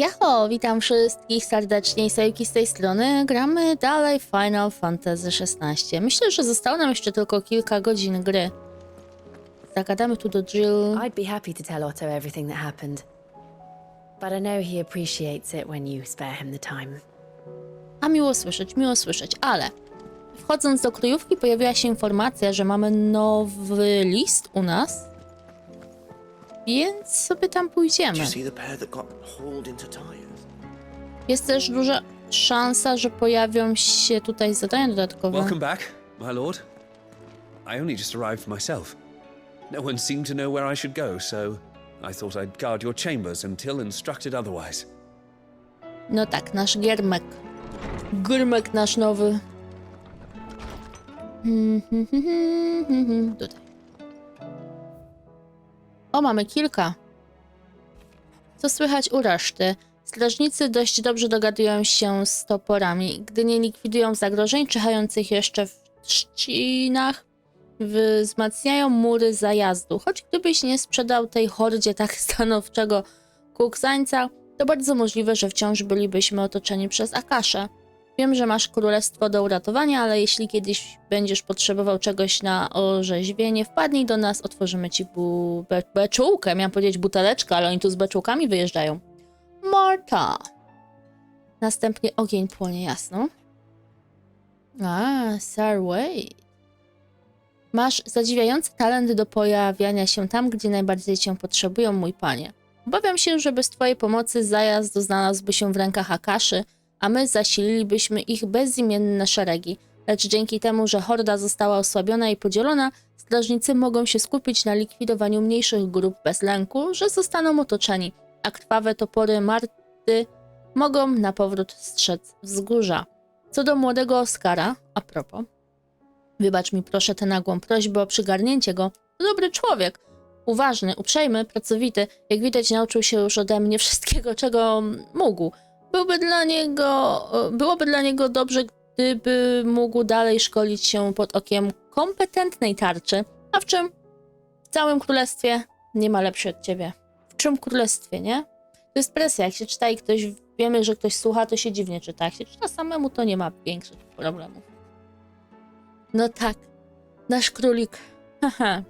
Jaho, witam wszystkich serdecznie, IsaYuki z tej strony. Gramy dalej Final Fantasy XVI. Myślę, że zostało nam jeszcze tylko kilka godzin gry. Zagadamy tu do Jill. I'd be happy to tell Otto everything that happened. But I know he appreciates it when you spare him the time. A miło słyszeć, ale wchodząc do kryjówki pojawiła się informacja, że mamy nowy list u nas. Więc sobie tam pójdziemy. Jest też duża szansa, że pojawią się tutaj zadania dodatkowe. Welcome back, my lord. I only just arrived myself. No one seemed to know where I should go, so I thought I'd guard your chambers until instructed otherwise. No tak, nasz giermek. Giermek nasz nowy. Tutaj. O, mamy kilka. Co słychać u reszty? Strażnicy dość dobrze dogadują się z toporami. Gdy nie likwidują zagrożeń czyhających jeszcze w trzcinach, wzmacniają mury zajazdu. Choć gdybyś nie sprzedał tej hordzie tak stanowczego kuksańca, to bardzo możliwe, że wciąż bylibyśmy otoczeni przez Akaszę. Wiem, że masz królestwo do uratowania, ale jeśli kiedyś będziesz potrzebował czegoś na orzeźwienie, wpadnij do nas, otworzymy ci beczułkę. Miałam powiedzieć buteleczkę, ale oni tu z beczułkami wyjeżdżają. Marta. Następnie ogień płonie, jasno. Sir Wade. Masz zadziwiający talent do pojawiania się tam, gdzie najbardziej cię potrzebują, mój panie. Obawiam się, że bez twojej pomocy zajazd znalazłby się w rękach Akaszy, a my zasililibyśmy ich bezimienne szeregi. Lecz dzięki temu, że horda została osłabiona i podzielona, strażnicy mogą się skupić na likwidowaniu mniejszych grup bez lęku, że zostaną otoczeni, a krwawe topory Marty mogą na powrót strzec wzgórza. Co do młodego Oskara, a propos, wybacz mi proszę tę nagłą prośbę o przygarnięcie go, to dobry człowiek, uważny, uprzejmy, pracowity, jak widać nauczył się już ode mnie wszystkiego, czego mógł. Byłoby dla niego dobrze, gdyby mógł dalej szkolić się pod okiem kompetentnej tarczy. A w czym? W całym królestwie nie ma lepszej od ciebie. W czym królestwie, nie? To jest presja. Jak się czyta i wiemy, że ktoś słucha, to się dziwnie czyta. Jak się czyta samemu, to nie ma większych problemów. No tak. Nasz królik. Haha.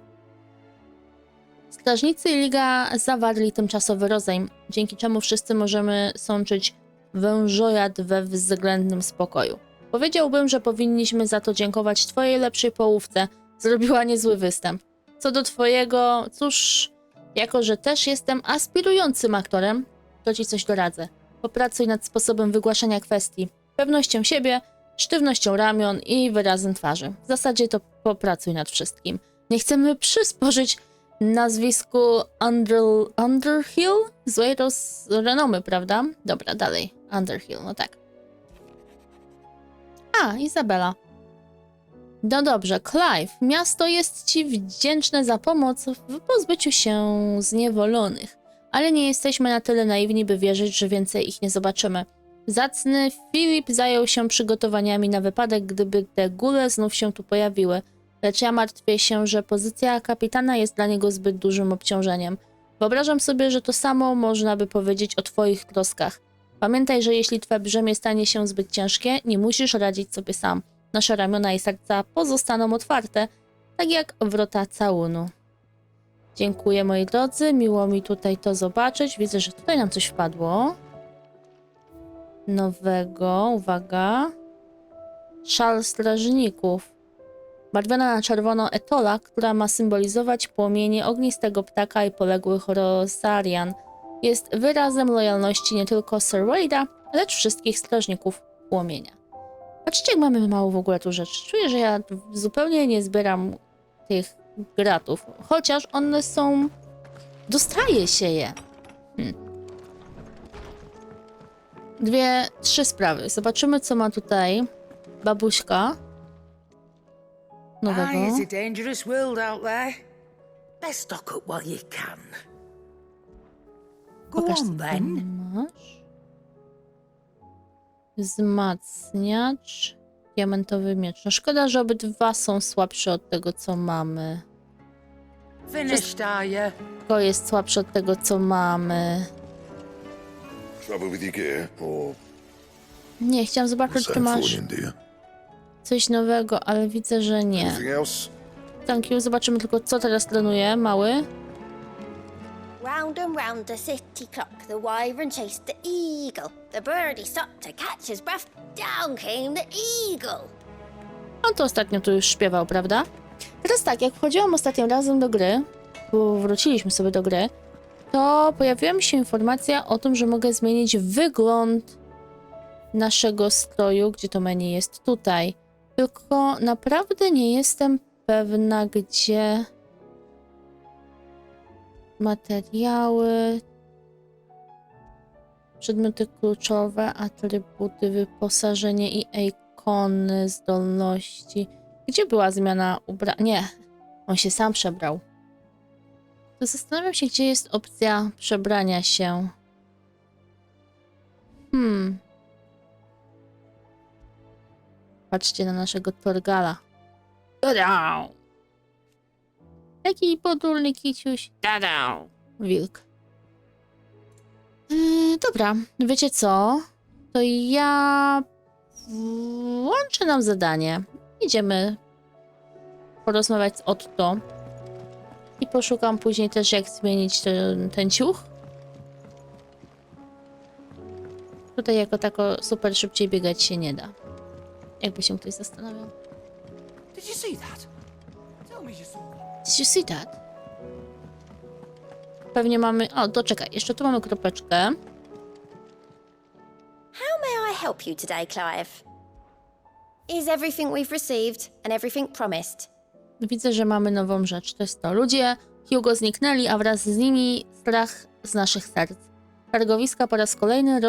Strażnicy i Liga zawarli tymczasowy rozejm, dzięki czemu wszyscy możemy sączyć wężojad we względnym spokoju. Powiedziałbym, że powinniśmy za to dziękować twojej lepszej połówce. Zrobiła niezły występ. Co do twojego, cóż, jako że też jestem aspirującym aktorem, to ci coś doradzę. Popracuj nad sposobem wygłaszania kwestii, pewnością siebie, sztywnością ramion i wyrazem twarzy. W zasadzie to popracuj nad wszystkim. Nie chcemy przysporzyć nazwisku Underhill? Złej renomy, prawda? Dobra, dalej. Underhill, no tak. Izabela. No dobrze, Clive. Miasto jest ci wdzięczne za pomoc w pozbyciu się zniewolonych. Ale nie jesteśmy na tyle naiwni, by wierzyć, że więcej ich nie zobaczymy. Zacny Filip zajął się przygotowaniami na wypadek, gdyby te góle znów się tu pojawiły. Lecz ja martwię się, że pozycja kapitana jest dla niego zbyt dużym obciążeniem. Wyobrażam sobie, że to samo można by powiedzieć o twoich troskach. Pamiętaj, że jeśli twoje brzemię stanie się zbyt ciężkie, nie musisz radzić sobie sam. Nasze ramiona i serca pozostaną otwarte, tak jak wrota całunu. Dziękuję, moi drodzy, miło mi tutaj to zobaczyć. Widzę, że tutaj nam coś wpadło. Nowego, uwaga. Szal strażników. Barwiona na czerwono etola, która ma symbolizować płomienie ognistego ptaka i poległych Rosarian. Jest wyrazem lojalności nie tylko Sir Wade'a, lecz wszystkich strażników płomienia. Patrzcie, jak mamy mało w ogóle tu rzeczy. Czuję, że ja zupełnie nie zbieram tych gratów. Chociaż one są... Dostaje się je. 3 sprawy. Zobaczymy, co ma tutaj babuśka. Nowego. It's a dangerous world out there. Let's stock up while you can. Go Pokaż, co on then. masz. Wzmacniacz. Diamentowy miecz. No szkoda, że obydwa są słabsze od tego, co mamy. Finished, are you? To jest słabsze od tego, co mamy. Trouble with your gear, or Nie, chciałam zobaczyć, czy same masz forwarding, do you? coś nowego, ale widzę, że nie. Anything else? Thank you. Zobaczymy tylko, co teraz trenuje, mały. Round and round the city clock, the wyvern chased the eagle. The birdie stopped to catch his breath. Down came the eagle. On to ostatnio tu już śpiewał, prawda? Teraz tak, jak wchodziłam ostatnim razem do gry, bo wróciliśmy sobie do gry, to pojawiła mi się informacja o tym, że mogę zmienić wygląd naszego stroju, gdzie to menu jest tutaj. Tylko naprawdę nie jestem pewna, gdzie materiały, przedmioty kluczowe, atrybuty, wyposażenie i ikony, zdolności. Gdzie była zmiana ubrania? Nie, on się sam przebrał. To zastanawiam się, gdzie jest opcja przebrania się. Patrzcie na naszego Torgala. Tada! Jaki podulny kiciuś. Tada! Wilk. Dobra, wiecie co? To ja włączę nam zadanie. Idziemy porozmawiać z Otto. I poszukam później też, jak zmienić ten ciuch. Tutaj jako tako super szybciej biegać się nie da. Jakby się ktoś zastanawiał. Did you see that? Tell me you saw that. Did you see that? Pewnie mamy... O, to czekaj, jeszcze tu mamy kropeczkę. How may I help you today, Clive? Is everything we've received and everything promised? Widzę, że mamy nową rzecz. To jest to. Ludzie Hugo zniknęli, a wraz z nimi strach z naszych serc. Targowiska po raz kolejny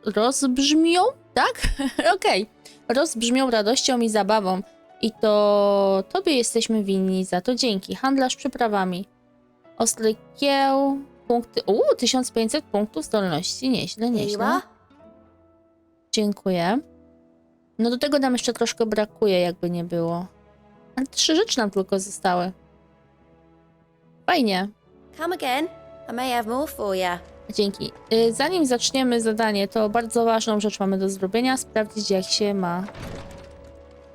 rozbrzmią, tak? Okej. Rozbrzmią radością i zabawą. I to tobie jesteśmy winni za to. Dzięki. Handlarz przyprawami. Ostry kieł. Punkty. 1500 punktów zdolności. Nieźle, Here you nieźle. are. Dziękuję. No do tego nam jeszcze troszkę brakuje, jakby nie było. Ale 3 rzeczy nam tylko zostały. Fajnie. Come again. I may have more for you. Dzięki. Zanim zaczniemy zadanie, to bardzo ważną rzecz mamy do zrobienia. Sprawdzić, jak się ma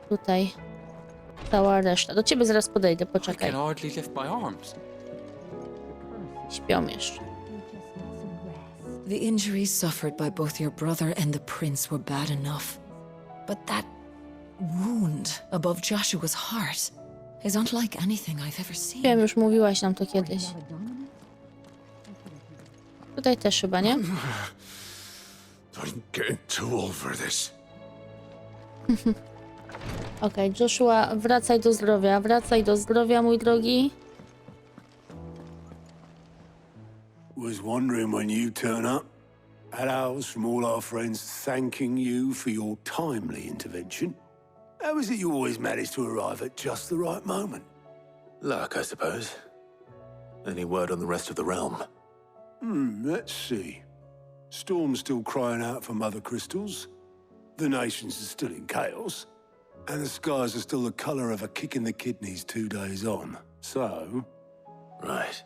tutaj cała reszta. Do ciebie zaraz podejdę, I poczekaj. can hardly lift my arms. Śpią jeszcze. The injuries suffered by both your brother and the prince were bad enough. But that wound above Joshua's heart is unlike anything I've ever seen. Wiem, już mówiłaś nam to kiedyś. Tutaj też chyba, nie? I'm getting too old for this. Okej, Joshua, wracaj do zdrowia. Wracaj do zdrowia, mój drogi. Was wondering when you turn up. Hellos from all our friends thanking you for your timely intervention. How is it you always manage to arrive at just the right moment? Luck, I suppose. Any word on the rest of the realm? Let's see. Storm's still crying out for mother crystals. The nations are still in chaos. And the skies are still the color of a kick in the kidneys 2 days on. So, Right.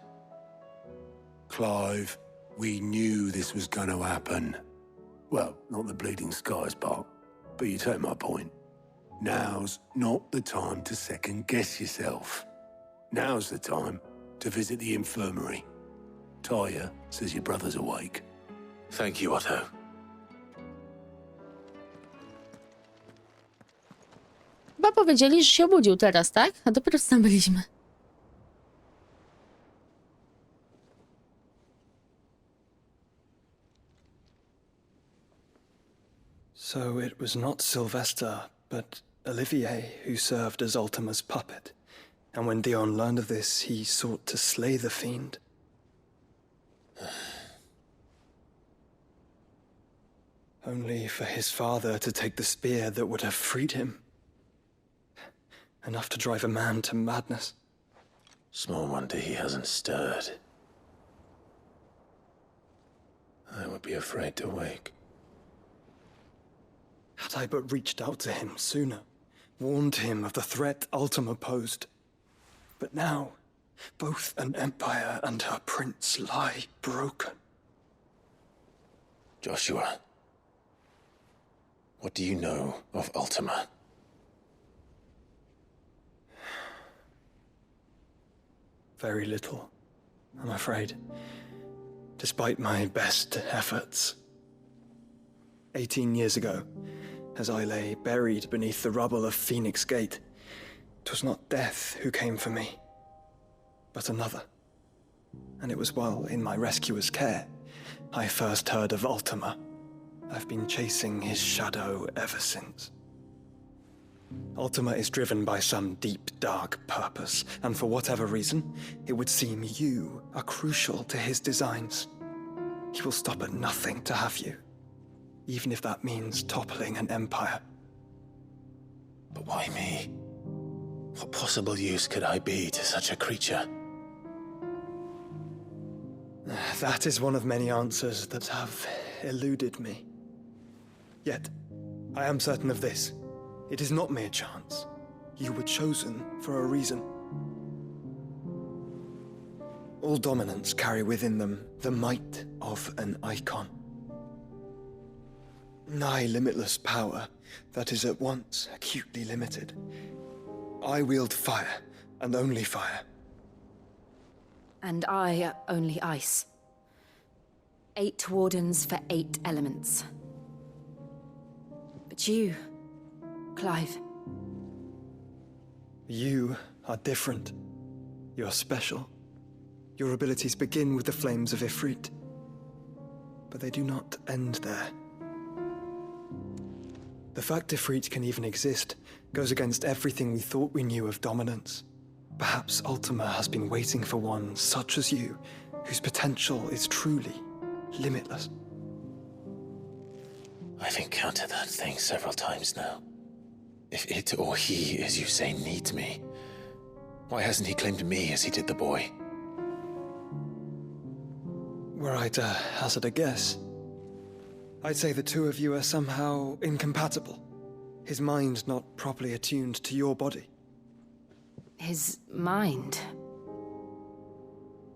Clive, we knew this was going to happen. Well, not the bleeding skies part, but you take my point. Now's not the time to second guess yourself. Now's the time to visit the infirmary. Taya says your brother's awake. Thank you, Otto. Chyba powiedzieli, że się obudził teraz, tak? A dopiero tam byliśmy. So it was not Sylvester, but Olivier who served as Ultima's puppet. And when Dion learned of this, he sought to slay the fiend. Only for his father to take the spear that would have freed him. Enough to drive a man to madness. Small wonder he hasn't stirred. I would be afraid to wake. Had I but reached out to him sooner, warned him of the threat Ultima posed. But now, both an empire and her prince lie broken. Joshua, what do you know of Ultima? Very little, I'm afraid. Despite my best efforts. 18 years ago, as I lay buried beneath the rubble of Phoenix Gate, 'twas not death who came for me, but another. And it was while in my rescuer's care I first heard of Ultima. I've been chasing his shadow ever since. Ultima is driven by some deep, dark purpose, and for whatever reason, it would seem you are crucial to his designs. He will stop at nothing to have you, even if that means toppling an empire. But why me? What possible use could I be to such a creature? That is one of many answers that have eluded me. Yet, I am certain of this. It is not mere chance. You were chosen for a reason. All dominants carry within them the might of an icon. Nigh limitless power that is at once acutely limited. I wield fire, and only fire. And I only ice. 8 wardens for 8 elements. But you, Clive. You are different. You're special. Your abilities begin with the flames of Ifrit. But they do not end there. The fact Ifrit can even exist goes against everything we thought we knew of dominance. Perhaps Ultima has been waiting for one such as you, whose potential is truly limitless. I've encountered that thing several times now. If it or he, as you say, needs me, why hasn't he claimed me as he did the boy? Were I to hazard a guess, I'd say the two of you are somehow incompatible. His mind not properly attuned to your body. His mind?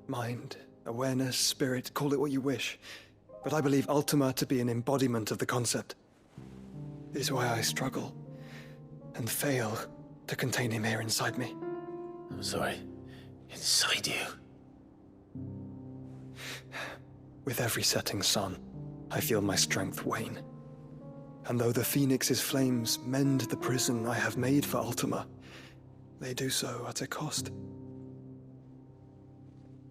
Mind, awareness, spirit, call it what you wish. But I believe Ultima to be an embodiment of the concept. It is why I struggle and fail to contain him here inside me. I'm sorry. Inside you? With every setting sun, I feel my strength wane. And though the Phoenix's flames mend the prison I have made for Ultima, they do so at a cost.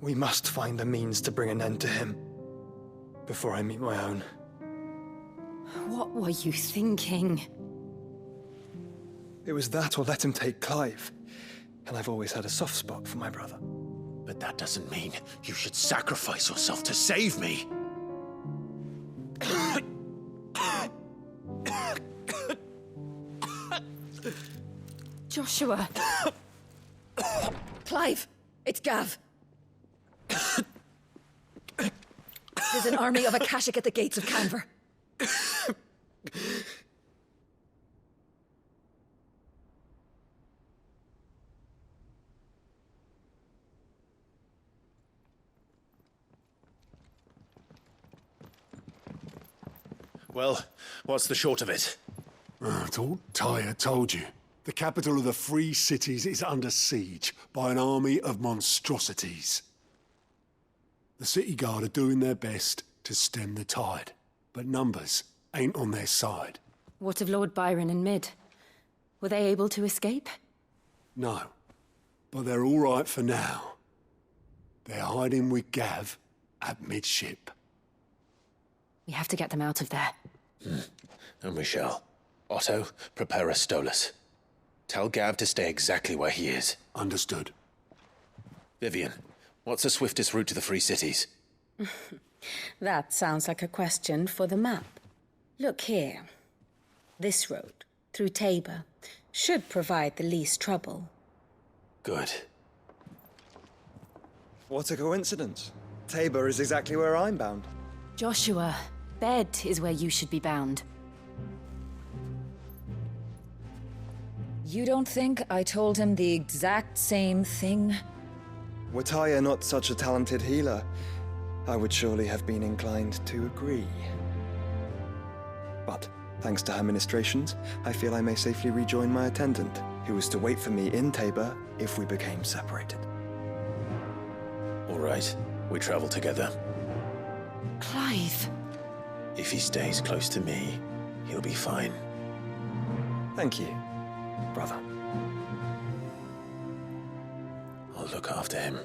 We must find a means to bring an end to him before I meet my own. What were you thinking? It was that or let him take Clive. And I've always had a soft spot for my brother. But that doesn't mean you should sacrifice yourself to save me. Joshua. Clive, it's Gav. There's an army of Akashic at the gates of Canver. Well, what's the short of it? It's all Tyre told you. The capital of the Free Cities is under siege by an army of monstrosities. The City Guard are doing their best to stem the tide, but numbers ain't on their side. What of Lord Byron and Mid? Were they able to escape? No, but they're all right for now. They're hiding with Gav at midship. We have to get them out of there. And we shall. Otto, prepare a Stolas. Tell Gav to stay exactly where he is. Understood. Vivian, what's the swiftest route to the Free Cities? That sounds like a question for the map. Look here. This road, through Tabor, should provide the least trouble. Good. What a coincidence. Tabor is exactly where I'm bound. Joshua, Bed is where you should be bound. You don't think I told him the exact same thing? Were Tyre not such a talented healer, I would surely have been inclined to agree. But thanks to her ministrations, I feel I may safely rejoin my attendant, who was to wait for me in Tabor if we became separated. All right, we travel together. Clive. If he stays close to me, he'll be fine. Thank you, brother. I'll look after him.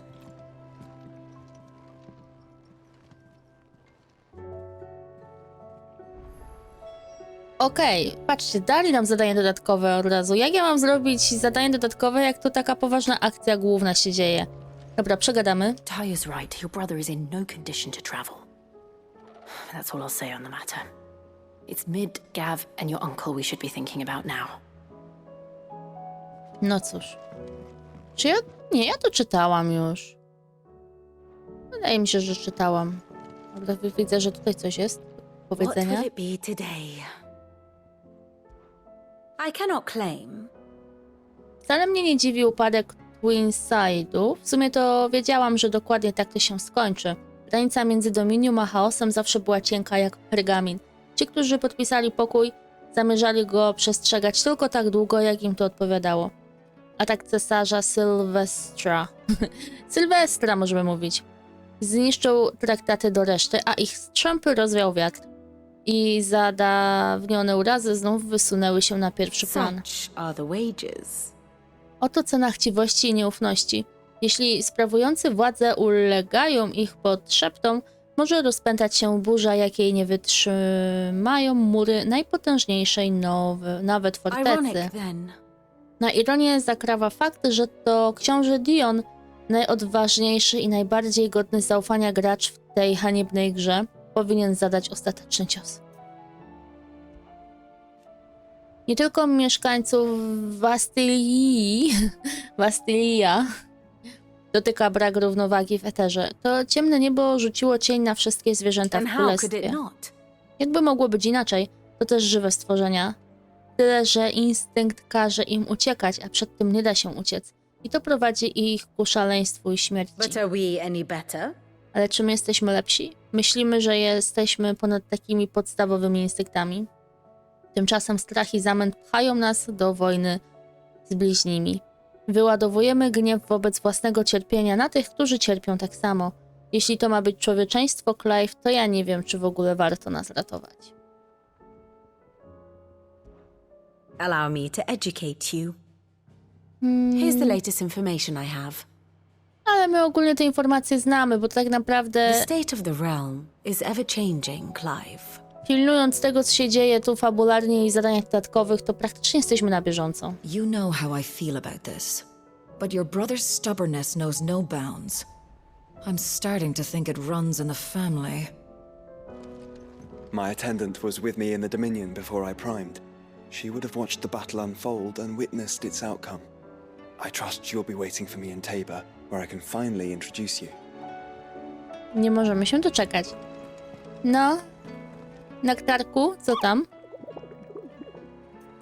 Okej, patrzcie, dali nam zadanie dodatkowe od razu. Jak ja mam zrobić zadanie dodatkowe, jak to taka poważna akcja główna się dzieje? Dobra, przegadamy. Ty is right. Your brother is in no condition to travel. That's all I'll say on the matter. It's Mid, Gav, and your uncle we should be thinking about now. No cóż. Czy ja... Nie, ja to czytałam już. Wydaje mi się, że czytałam. Dobra, widzę, że tutaj coś jest do powiedzenia. What will it be today? I cannot claim. Wcale mnie nie dziwi upadek Twinside'ów. W sumie to wiedziałam, że dokładnie tak to się skończy. Granica między Dominium a chaosem zawsze była cienka jak pergamin. Ci, którzy podpisali pokój, zamierzali go przestrzegać tylko tak długo, jak im to odpowiadało. Atak cesarza Sylwestra możemy mówić. Zniszczył traktaty do reszty, a ich strzępy rozwiał wiatr. I zadawnione urazy znów wysunęły się na pierwszy plan. Such are the wages. Oto cena chciwości i nieufności. Jeśli sprawujący władzę ulegają ich pod szeptom, może rozpętać się burza, jakiej nie wytrzymają mury najpotężniejszej nawet fortecy. Ironic, then. Na ironię zakrawa fakt, że to książę Dion, najodważniejszy i najbardziej godny zaufania gracz w tej haniebnej grze, powinien zadać ostateczny cios. Nie tylko mieszkańców Wastylia dotyka brak równowagi w eterze. To ciemne niebo rzuciło cień na wszystkie zwierzęta w królestwie. Jakby mogło być inaczej, to też żywe stworzenia. Tyle, że instynkt każe im uciekać, a przed tym nie da się uciec. I to prowadzi ich ku szaleństwu i śmierci. But are we any better? Ale czy my jesteśmy lepsi? Myślimy, że jesteśmy ponad takimi podstawowymi instynktami. Tymczasem strach i zamęt pchają nas do wojny z bliźnimi. Wyładowujemy gniew wobec własnego cierpienia na tych, którzy cierpią tak samo. Jeśli to ma być człowieczeństwo, Clive, to ja nie wiem, czy w ogóle warto nas ratować. Allow me to educate you. Here's the latest information I have. Ale my ogólnie te informacje znamy, bo tak naprawdę... The state of the realm is ever changing, Clive. Pilnując tego, co się dzieje tu fabularnie i zadaniach dodatkowych, to praktycznie jesteśmy na bieżąco. You know how I feel about this, but your brother's stubbornness knows no bounds. I'm starting to think it runs in the family. My attendant was with me in the Dominion before I primed. She would have watched the battle unfold and witnessed its outcome. I trust you'll be waiting for me in Tabor, where I can finally introduce you. Nie możemy się doczekać. No, Nektarku, co tam?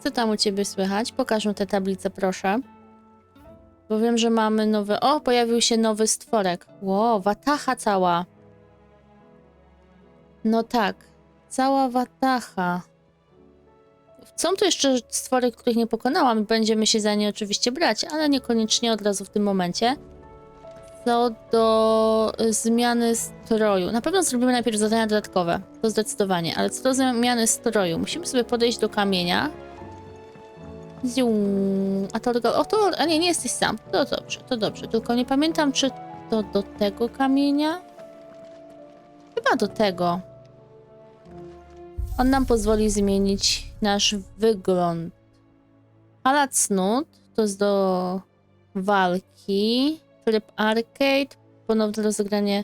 Co tam u ciebie słychać? Pokaż mi tę tablicę, proszę. Bo wiem, że mamy nowy... O, pojawił się nowy stworek. Wow, watacha cała. No tak, cała watacha. Są tu jeszcze stwory, których nie pokonałam i będziemy się za nie oczywiście brać, ale niekoniecznie od razu w tym momencie. Co do zmiany stroju. Na pewno zrobimy najpierw zadania dodatkowe, to zdecydowanie, ale co do zmiany stroju. Musimy sobie podejść do kamienia. A nie jesteś sam. To dobrze. Tylko nie pamiętam, czy to do tego kamienia? Chyba do tego. On nam pozwoli zmienić nasz wygląd. Hala cnót to jest do walki. Tryb arcade, ponowne rozegranie.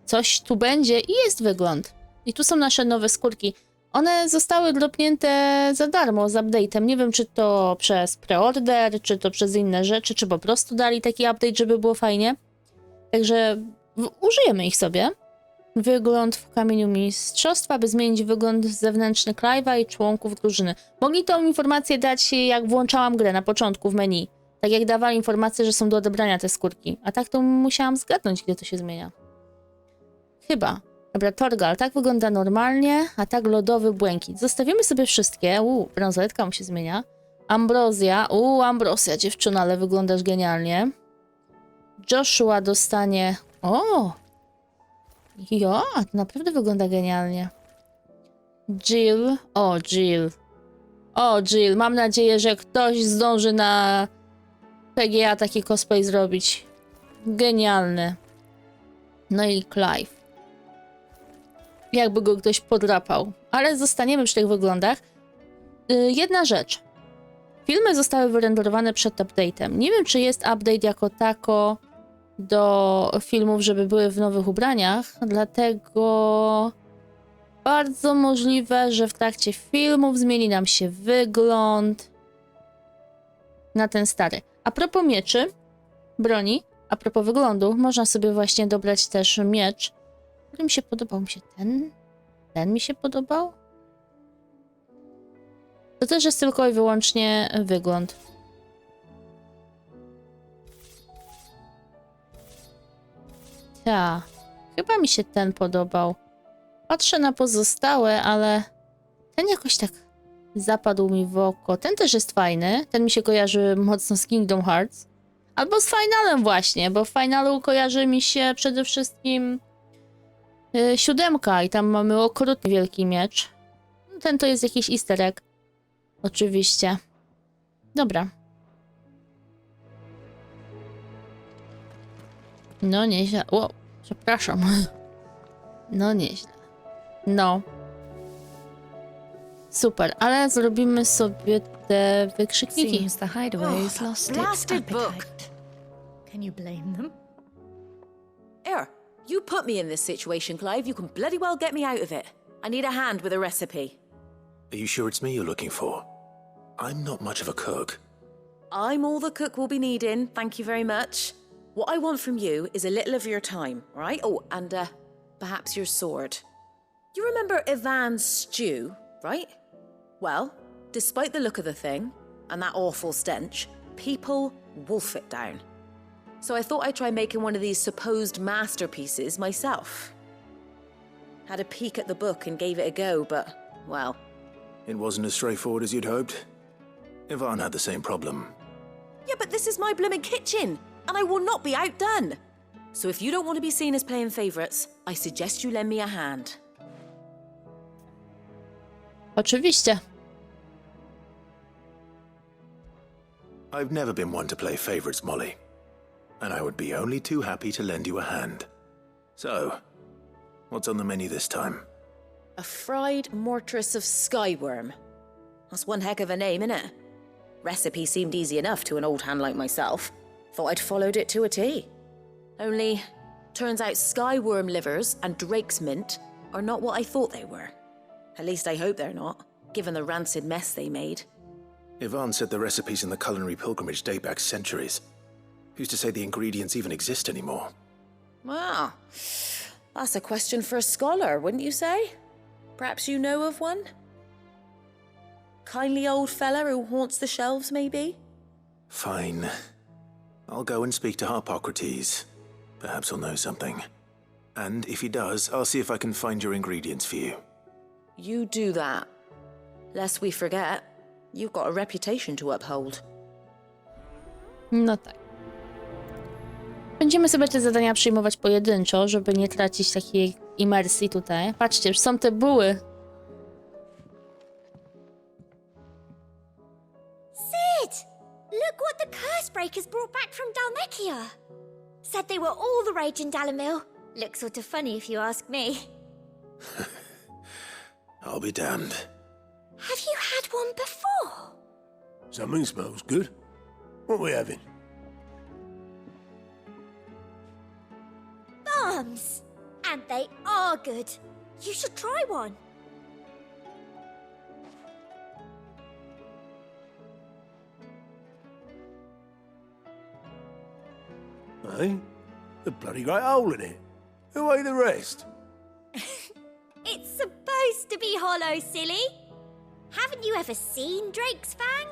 Coś tu będzie i jest wygląd. I tu są nasze nowe skórki. One zostały dropnięte za darmo, z update'em. Nie wiem, czy to przez preorder, czy to przez inne rzeczy, czy po prostu dali taki update, żeby było fajnie. Także użyjemy ich sobie. Wygląd w kamieniu mistrzostwa, by zmienić wygląd zewnętrzny Clive'a i członków drużyny. Mogli tą informację dać, jak włączałam grę na początku w menu. Tak jak dawali informację, że są do odebrania te skórki. A tak to musiałam zgadnąć, gdzie to się zmienia. Chyba. Dobra, Torgal, tak wygląda normalnie, a tak lodowy błękit. Zostawimy sobie wszystkie. Bransoletka mu się zmienia. Ambrozja. Ambrozja, dziewczyna, ale wyglądasz genialnie. Joshua dostanie... O! Jo, to naprawdę wygląda genialnie. Jill. O, Jill. O, Jill. Mam nadzieję, że ktoś zdąży na PGA taki cosplay zrobić. Genialny. No i Clive. Jakby go ktoś podrapał. Ale zostaniemy przy tych wyglądach. Jedna rzecz. Filmy zostały wyrenderowane przed update'em. Nie wiem, czy jest update jako tako do filmów, żeby były w nowych ubraniach, dlatego bardzo możliwe, że w trakcie filmów zmieni nam się wygląd na ten stary. A propos mieczy, broni, a propos wyglądu, można sobie właśnie dobrać też miecz, który mi się podobał. Mi się ten mi się podobał? To też jest tylko i wyłącznie wygląd. Chyba mi się ten podobał. Patrzę na pozostałe, ale ten jakoś tak zapadł mi w oko. Ten też jest fajny. Ten mi się kojarzy mocno z Kingdom Hearts. Albo z finalem właśnie, bo w finalu kojarzy mi się przede wszystkim 7 i tam mamy okrutnie wielki miecz. Ten to jest jakiś easter egg. Oczywiście. Dobra. No nieźle. O, przepraszam. No nieźle. No. Super, ale zrobimy sobie te wykrzykniki. Seems the hideaway's lost its Blasted book. appetite. Can you blame them? Here, you put me in this situation, Clive. You can bloody well get me out of it. I need a hand with a recipe. Are you sure it's me you're looking for? I'm not much of a cook. I'm all the cook will be needing, thank you very much. What I want from you is a little of your time, right? Oh, and perhaps your sword. You remember Ivan's stew, right? Well, despite the look of the thing, and that awful stench, people wolf it down. So I thought I'd try making one of these supposed masterpieces myself. Had a peek at the book and gave it a go, but, well... It wasn't as straightforward as you'd hoped. Ivan had the same problem. Yeah, but this is my blooming kitchen, and I will not be outdone. So if you don't want to be seen as playing favourites, I suggest you lend me a hand. Oczywiście. I've never been one to play favourites, Molly. And I would be only too happy to lend you a hand. So, what's on the menu this time? A fried mortress of skyworm. That's one heck of a name, innit? Recipe seemed easy enough to an old hand like myself. Thought I'd followed it to a T. Only, turns out skyworm livers and drake's mint are not what I thought they were. At least I hope they're not, given the rancid mess they made. Ivan said the recipes in the culinary pilgrimage date back centuries. Who's to say the ingredients even exist anymore? Well, that's a question for a scholar, wouldn't you say? Perhaps you know of one? Kindly old fella who haunts the shelves, maybe? Fine. I'll go and speak to Harpocrates. Perhaps he'll know something. And if he does, I'll see if I can find your ingredients for you. You do that. Lest we forget, you've got a reputation to uphold. No tak. Będziemy sobie te zadania przyjmować pojedynczo, żeby nie tracić takiej imersji tutaj. Patrzcie, już są te buły. Sid! Look what the Cursebreakers brought back from Dalmekia. Said they were all the rage in Dalamil. Looks sort of funny if you ask me. I'll be damned. Have you had one before? Something smells good. What are we having? Bombs! And they are good. You should try one. Hey? A bloody great hole in it. Who ate the rest? It's supposed to be hollow, silly. Haven't you ever seen Drake's Fang?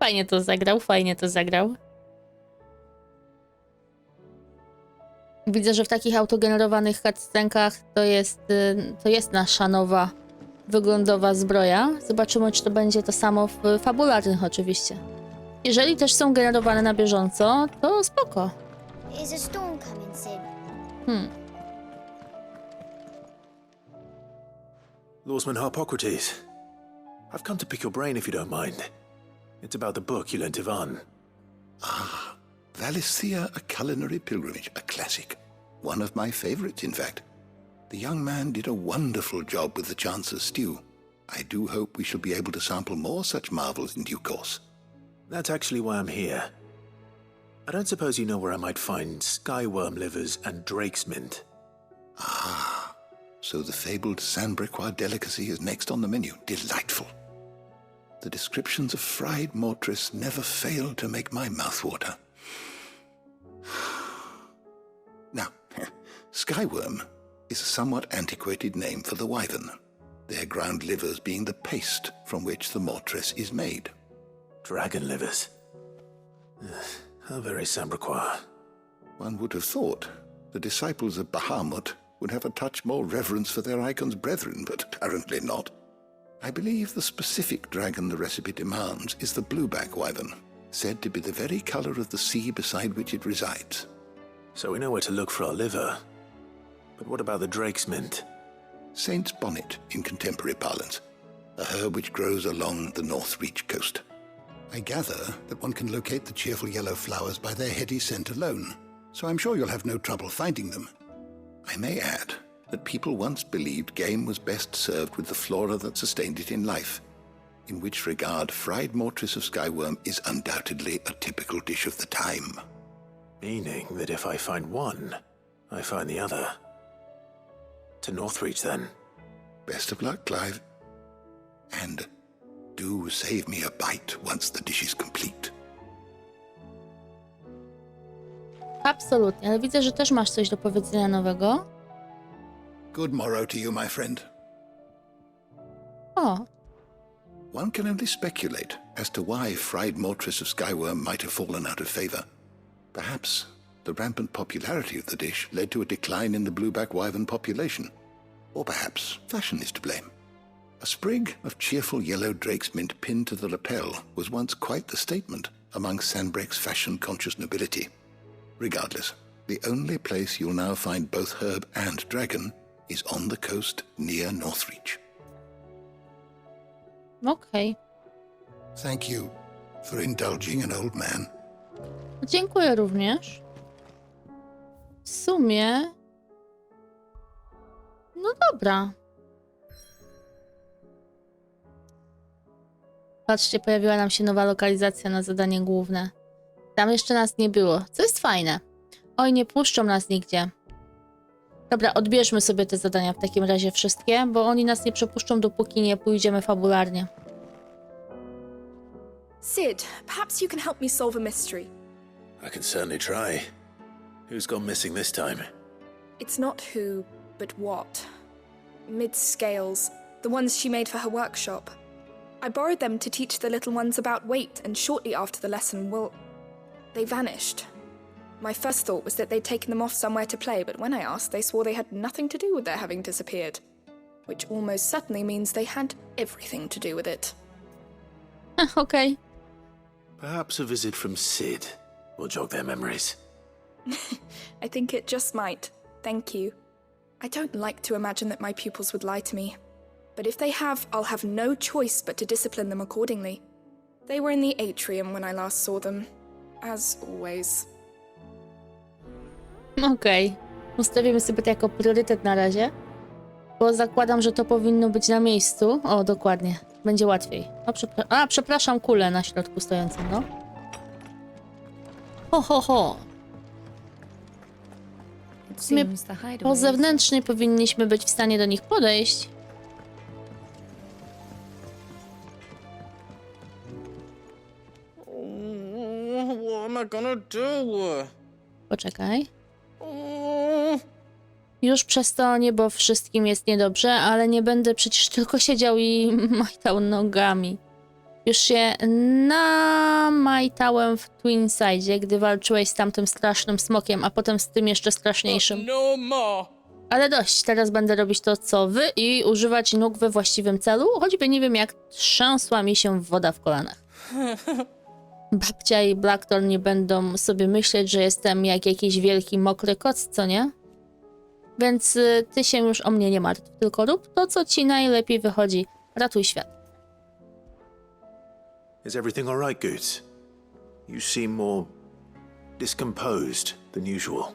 Fajnie to zagrał, fajnie to zagrał. Widzę, że w takich autogenerowanych cutscenkach to jest nasza nowa wyglądowa zbroja. Zobaczymy, czy to będzie to samo w fabularnych oczywiście. Jeżeli też są generowane na bieżąco, to spoko. Is a storm coming soon? Lawsman Harpocrates, I've come to pick your brain if you don't mind. It's about the book you lent Ivan. Ah, Valisthea, A Culinary Pilgrimage, a classic. One of my favorites, in fact. The young man did a wonderful job with the Chance's stew. I do hope we shall be able to sample more such marvels in due course. That's actually why I'm here. I don't suppose you know where I might find skyworm livers and drake's mint. Ah, so the fabled Sandbrequois delicacy is next on the menu. Delightful. The descriptions of fried mortress never fail to make my mouth water. Now, skyworm is a somewhat antiquated name for the wyvern, their ground livers being the paste from which the mortress is made. Dragon livers. How very Sandbrequois. One would have thought the disciples of Bahamut would have a touch more reverence for their icon's brethren, but apparently not. I believe the specific dragon the recipe demands is the blueback wyvern, said to be the very color of the sea beside which it resides. So we know where to look for our liver. But what about the drake's mint? Saint's bonnet in contemporary parlance, a herb which grows along the North Reach coast. I gather that one can locate the cheerful yellow flowers by their heady scent alone, so I'm sure you'll have no trouble finding them. I may add that people once believed game was best served with the flora that sustained it in life, in which regard fried mortress of skyworm is undoubtedly a typical dish of the time. Meaning that if I find one, I find the other. To Northreach, then. Best of luck, Clive. And do save me a bite once the dish is complete. Absolutnie, ale widzę, że też masz coś do powiedzenia nowego. Good morrow to you, my friend. O. One can only speculate as to why fried mortress of skyworm might have fallen out of favor. Perhaps the rampant popularity of the dish led to a decline in the blueback wyvern population. Or perhaps fashion is to blame. A sprig of cheerful yellow drake's mint pinned to the lapel was once quite the statement among Sandbrequ's fashion-conscious nobility. Regardless, the only place you'll now find both herb and dragon is on the coast near Northreach. Okej. Thank you for indulging an old man. Dziękuję również. W sumie... No dobra. Patrzcie, pojawiła nam się nowa lokalizacja na zadanie główne. Tam jeszcze nas nie było, co jest fajne. Oj, nie puszczą nas nigdzie. Dobra, odbierzmy sobie te zadania w takim razie wszystkie, bo oni nas nie przepuszczą, dopóki nie pójdziemy fabularnie. Sid, perhaps you can help me solve a mystery. I can certainly try. Who's gone missing this time? It's not who, but what. Mid's scales, the ones she made for her workshop. I borrowed them to teach the little ones about weight, and shortly after the lesson, well, they vanished. My first thought was that they'd taken them off somewhere to play, but when I asked, they swore they had nothing to do with their having disappeared. Which almost certainly means they had everything to do with it. Okay. Perhaps a visit from Sid will jog their memories. I think it just might. Thank you. I don't like to imagine that my pupils would lie to me. But if they have, I'll have no choice but to discipline them accordingly. They were in the atrium when I last saw them. As always. Okej. Ustawimy sobie to jako priorytet na razie. Bo zakładam, że to powinno być na miejscu. O, dokładnie. Będzie łatwiej. O, przepraszam, kulę na środku stojącą, no. Ho, ho, ho. W sumie po zewnętrznej powinniśmy być w stanie do nich podejść. What am I gonna do? Poczekaj. Już przez to niebo wszystkim jest niedobrze, ale nie będę przecież tylko siedział i majtał nogami. Już się namajtałem w Twinside, gdy walczyłeś z tamtym strasznym smokiem, a potem z tym jeszcze straszniejszym. No more. Ale dość, teraz będę robić to co wy i używać nóg we właściwym celu, choćby nie wiem jak trzęsła mi się woda w kolanach. Babcia i Blackthorn nie będą sobie myśleć, że jestem jak jakiś wielki mokry koc, co nie? Więc ty się już o mnie nie martw, tylko rób to, co ci najlepiej wychodzi. Ratuj świat. Is everything all right, Goots? You seem more discomposed than usual.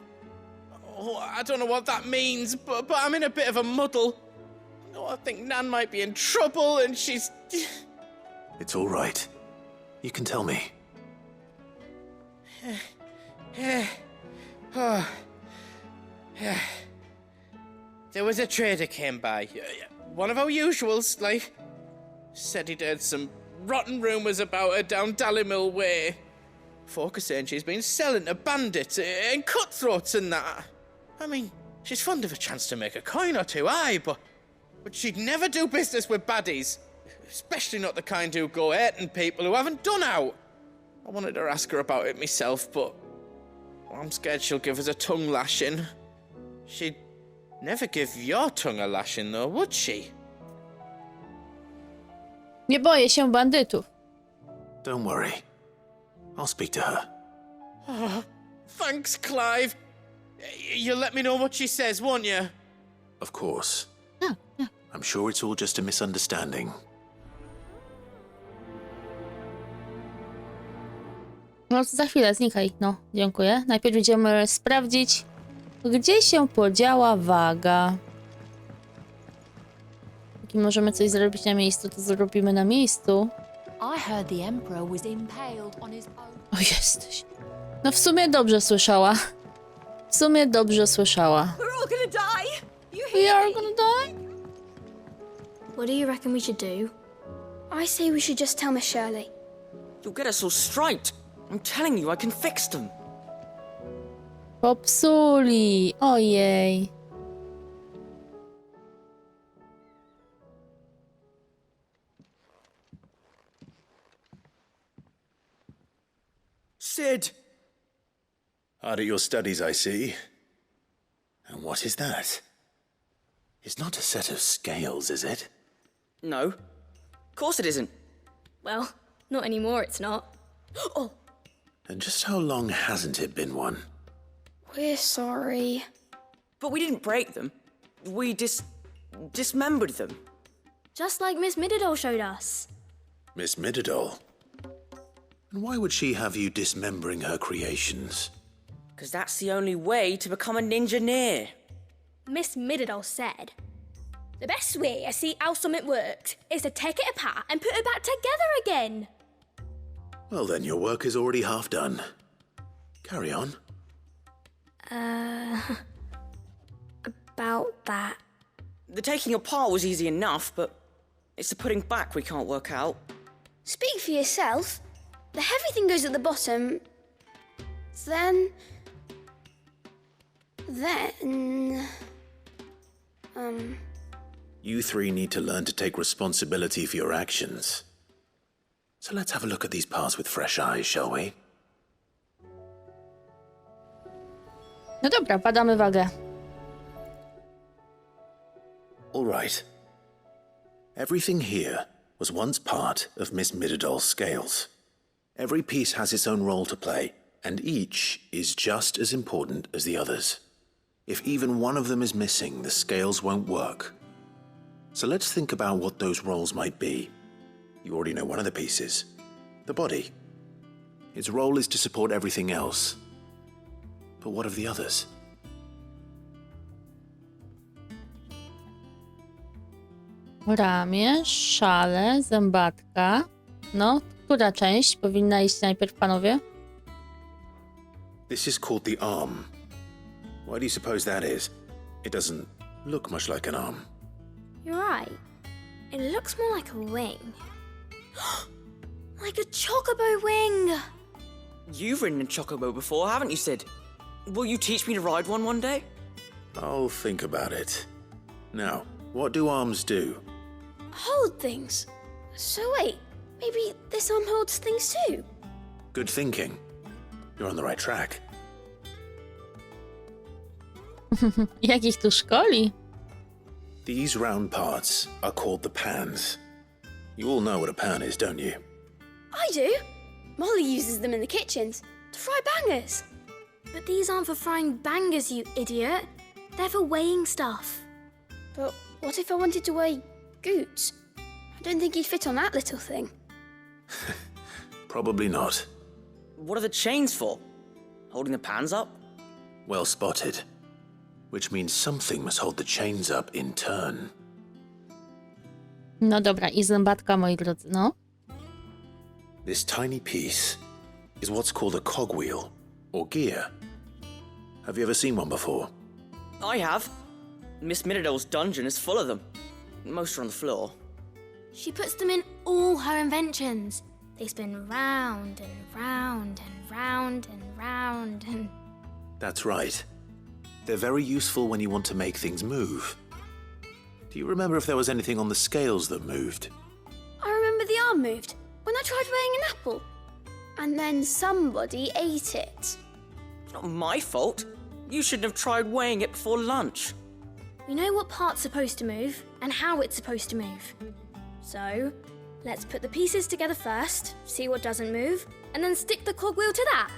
Oh, I don't know what that means, but I'm in a bit of a muddle. Oh, I think Nan might be in trouble and she's... It's all right. You can tell me. There was a trader came by. One of our usuals, like. Said he'd heard some rotten rumours about her down Dallymill Way. Folk are saying she's been selling to bandits and cutthroats and that. I mean, she's fond of a chance to make a coin or two, aye, but she'd never do business with baddies. Especially not the kind who go hurting people who haven't done out. I wanted to ask her about it myself, but I'm scared she'll give us a tongue lashing. She'd never give your tongue a lashing, though, would she? Nie boję się bandytów. Don't worry. I'll speak to her. Oh, thanks, Clive. You'll let me know what she says, won't you? Of course. I'm sure it's all just a misunderstanding. No za chwilę, znikaj. No, dziękuję. Najpierw idziemy sprawdzić, gdzie się podziała waga. Jeśli możemy coś zrobić na miejscu, to zrobimy na miejscu. O, jesteś. No w sumie dobrze słyszała. W sumie dobrze słyszała. We are gonna die? What do you reckon we should do? I say we should just tell Miss Shirley. You'll get us all straight. I'm telling you, I can fix them. Popsuli. Ojej. Sid! Hard at your studies, I see. And what is that? It's not a set of scales, is it? No. Of course it isn't. Well, not anymore, it's not. Oh! And just how long hasn't it been one? We're sorry. But we didn't break them. We dismembered them. Just like Miss Middledore showed us. Miss Middledore? And why would she have you dismembering her creations? Because that's the only way to become a ninja-neer. Miss Middledore said, the best way to see how something works is to take it apart and put it back together again. Well, then your work is already half done. Carry on. About that. The taking apart was easy enough, but it's the putting back we can't work out. Speak for yourself. The heavy thing goes at the bottom. Then... You three need to learn to take responsibility for your actions. So let's have a look at these parts with fresh eyes, shall we? No dobra, badamy wagę. All right. Everything here was once part of Miss Middledore's scales. Every piece has its own role to play, and each is just as important as the others. If even one of them is missing, the scales won't work. So let's think about what those roles might be. You already know one of the pieces. The body. Its role is to support everything else. But what of the others? Ramię, szale, zębatka. No, która część powinna iść najpierw, panowie? This is called the arm. Why do you suppose that is? It doesn't look much like an arm. You're right. It looks more like a wing. Like a chocobo wing! You've ridden a chocobo before, haven't you, Sid? Will you teach me to ride one day? I'll think about it. Now, what do arms do? Hold things. So wait, Maybe this arm holds things too. Good thinking. You're on the right track. Jak ich tu szkoli? These round parts are called the pans. You all know what a pan is, don't you? I do. Molly uses them in the kitchens to fry bangers. But these aren't for frying bangers, you idiot. They're for weighing stuff. But what if I wanted to weigh goods? I don't think he'd fit on that little thing. Probably not. What are the chains for? Holding the pans up? Well spotted. Which means something must hold the chains up in turn. No dobra, i zębatka, moi drodzy, no. This tiny piece is what's called a cogwheel, or gear. Have you ever seen one before? I have. Miss Minadol's dungeon is full of them. Most are on the floor. She puts them in all her inventions. They spin round and round and round and round and... That's right. They're very useful when you want to make things move. Do you remember if there was anything on the scales that moved? I remember the arm moved when I tried weighing an apple. And then somebody ate it. It's not my fault. You shouldn't have tried weighing it before lunch. We know what part's supposed to move and how it's supposed to move. So, let's put the pieces together first, see what doesn't move, and then stick the cogwheel to that.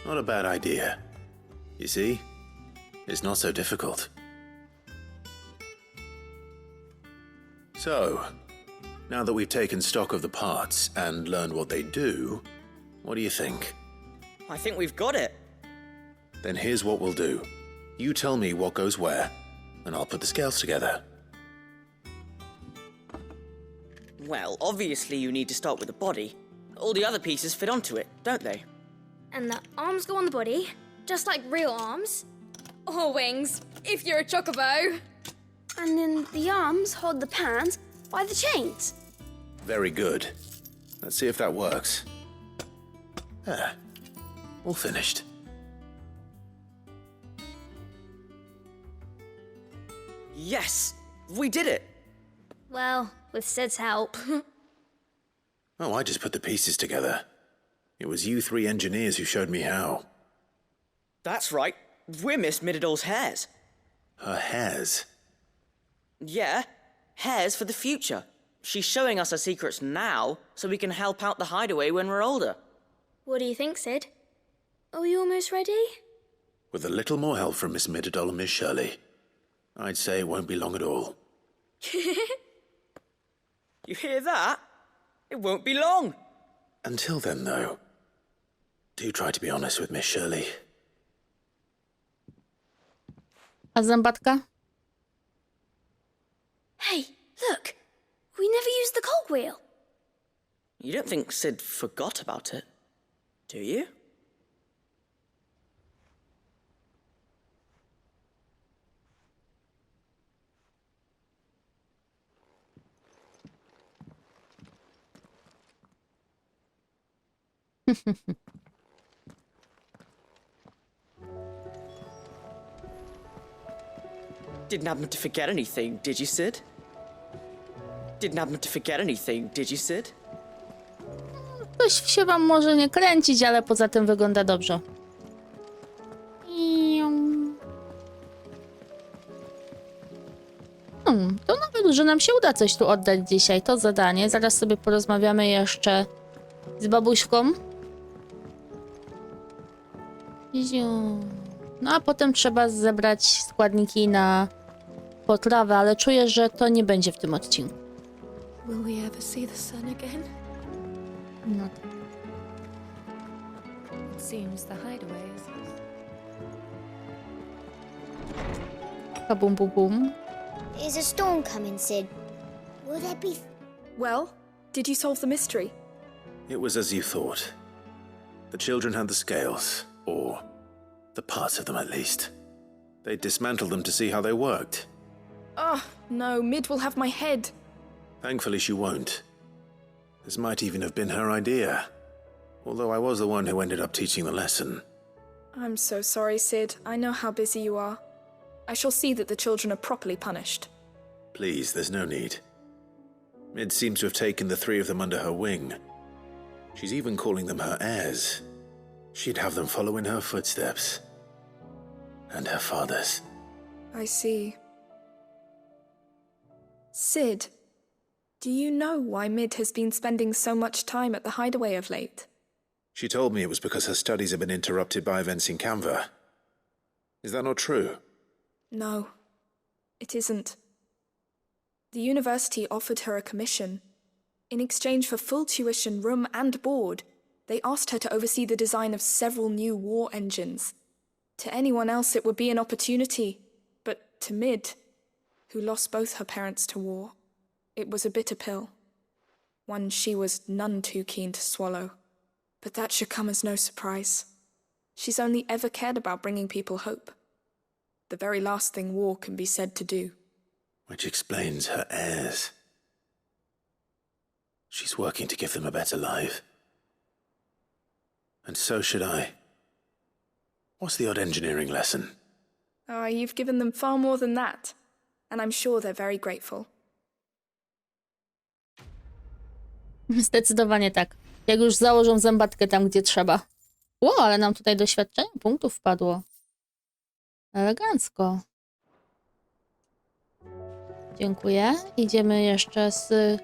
Not a bad idea. You see? It's not so difficult. So, now that we've taken stock of the parts and learned what they do, what do you think? I think we've got it. Then here's what we'll do. You tell me what goes where, and I'll put the scales together. Well, obviously you need to start with the body. All the other pieces fit onto it, don't they? And the arms go on the body, just like real arms. Or wings, if you're a chocobo. And then the arms hold the pans by the chains. Very good. Let's see if that works. Ah, all finished. Yes! We did it! Well, with Sid's help. Oh, I just put the pieces together. It was you three engineers who showed me how. That's right. We're Miss Minadol's hairs. Her hairs? Yeah, hairs for the future. She's showing us her secrets now, so we can help out the hideaway when we're older. What do you think, Sid? Are we almost ready? With a little more help from Miss Minadol and Miss Shirley, I'd say it won't be long at all. You hear that? It won't be long. Until then, though, do try to be honest with Miss Shirley. A zębatka? Hey, look! We never used the cogwheel. You don't think Sid forgot about it, do you? Didn't happen to forget anything, did you, Sid? Didn't happen to forget anything, did you, Sid? Coś się wam może nie kręcić, ale poza tym wygląda dobrze. To nawet, że nam się uda coś tu oddać dzisiaj. To zadanie. Zaraz sobie porozmawiamy jeszcze z babuśką. No a potem trzeba zebrać składniki na potrawę, ale czuję, że to nie będzie w tym odcinku. Will we ever see the sun again? No. It seems the hideaway is... Kabum, bum, bum. Is a storm coming, Sid? Will there be... Well, did you solve the mystery? It was as you thought. The children had the scales, or the parts of them at least. They dismantled them to see how they worked. Oh, no, Mid will have my head. Thankfully she won't. This might even have been her idea. Although I was the one who ended up teaching the lesson. I'm so sorry, Sid. I know how busy you are. I shall see that the children are properly punished. Please, there's no need. Mid seems to have taken the three of them under her wing. She's even calling them her heirs. She'd have them follow in her footsteps. And her father's. I see. Sid, do you know why Mid has been spending so much time at the hideaway of late? She told me it was because her studies have been interrupted by events in Canva. Is that not true? No, it isn't. The university offered her a commission. In exchange for full tuition, room and board, they asked her to oversee the design of several new war engines. To anyone else it would be an opportunity, but to Mid, who lost both her parents to war, it was a bitter pill. One she was none too keen to swallow. But that should come as no surprise. She's only ever cared about bringing people hope. The very last thing war can be said to do. Which explains her heirs. She's working to give them a better life. And so should I. What's the odd engineering lesson? Oh, you've given them far more than that. And I'm sure they're very grateful. Zdecydowanie tak. Jak już założą zębatkę tam, gdzie trzeba. Ło, ale nam tutaj doświadczenie punktów wpadło. Elegancko. Dziękuję. Idziemy jeszcze z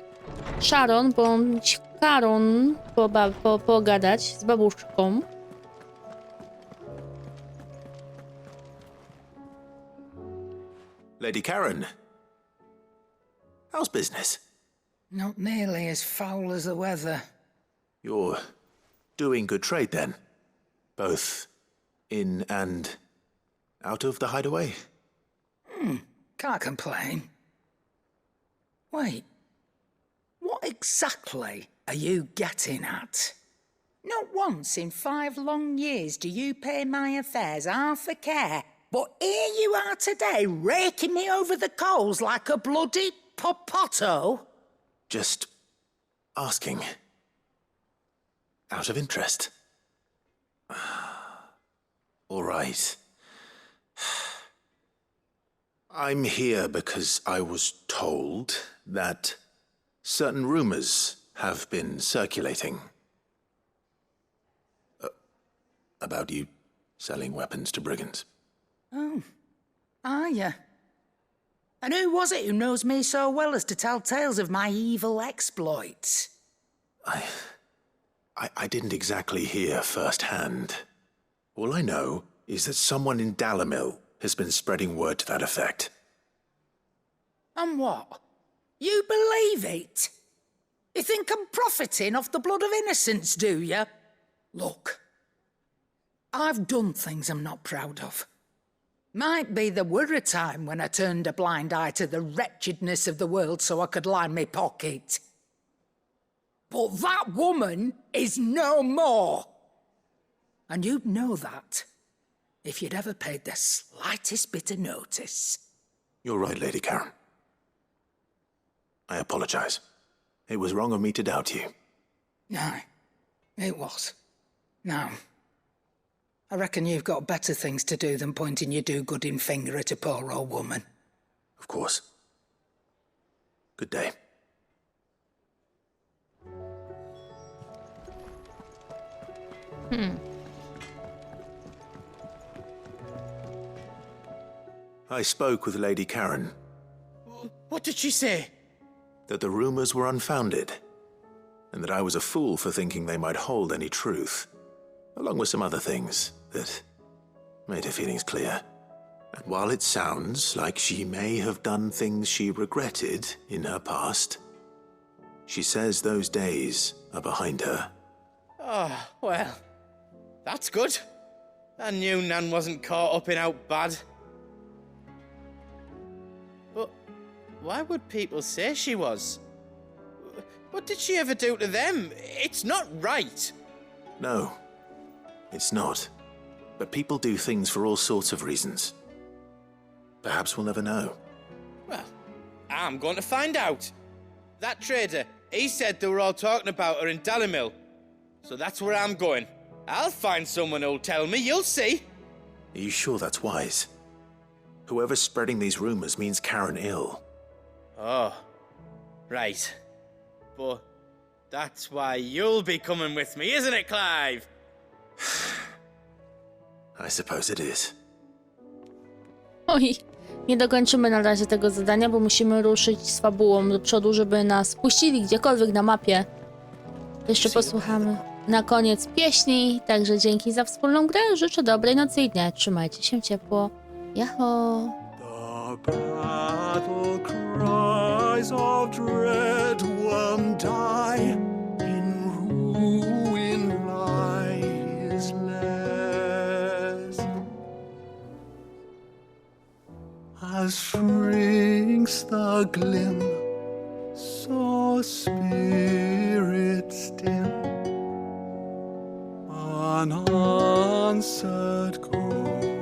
Sharon, bądź Karon pogadać z babuszką. Lady Karen, how's business? Not nearly as foul as the weather. You're doing good trade then? Both in and out of the hideaway? Can't complain. Wait, what exactly are you getting at? Not once in 5 long years do you pay my affairs half a care. But here you are today, raking me over the coals like a bloody popoto. Just asking. Out of interest. All right. I'm here because I was told that certain rumors have been circulating. About you selling weapons to brigands. Oh, are you? And who was it who knows me so well as to tell tales of my evil exploits? I didn't exactly hear firsthand. All I know is that someone in Dalimil has been spreading word to that effect. And what? You believe it? You think I'm profiting off the blood of innocents, do you? Look, I've done things I'm not proud of. Might be there were a time when I turned a blind eye to the wretchedness of the world so I could line my pocket. But that woman is no more. And you'd know that if you'd ever paid the slightest bit of notice. You're right, Lady Karen. I apologize. It was wrong of me to doubt you. Aye, it was. Now, I reckon you've got better things to do than pointing your do-gooding finger at a poor old woman. Of course. Good day. I spoke with Lady Karen. What did she say? That the rumors were unfounded, and that I was a fool for thinking they might hold any truth, along with some other things that made her feelings clear. And while it sounds like she may have done things she regretted in her past, she says those days are behind her. Oh, well, that's good. I knew Nan wasn't caught up in out bad. But why would people say she was? What did she ever do to them? It's not right. No, it's not. But people do things for all sorts of reasons. Perhaps we'll never know. Well, I'm going to find out. That trader, he said they were all talking about her in Dalimil. So that's where I'm going. I'll find someone who'll tell me, you'll see. Are you sure that's wise? Whoever's spreading these rumors means Karen ill. Oh, right. but that's why you'll be coming with me, isn't it, Clive? I suppose it is. Oj, nie dokończymy na razie tego zadania, bo musimy ruszyć z fabułą do przodu, żeby nas puścili gdziekolwiek na mapie. Jeszcze posłuchamy na koniec pieśni, także dzięki za wspólną grę, życzę dobrej nocy i dnia, trzymajcie się ciepło, jaho! The battle cries of dread won't die. In ruin lies less. As shrinks the glim, so spirits dim. Unanswered call.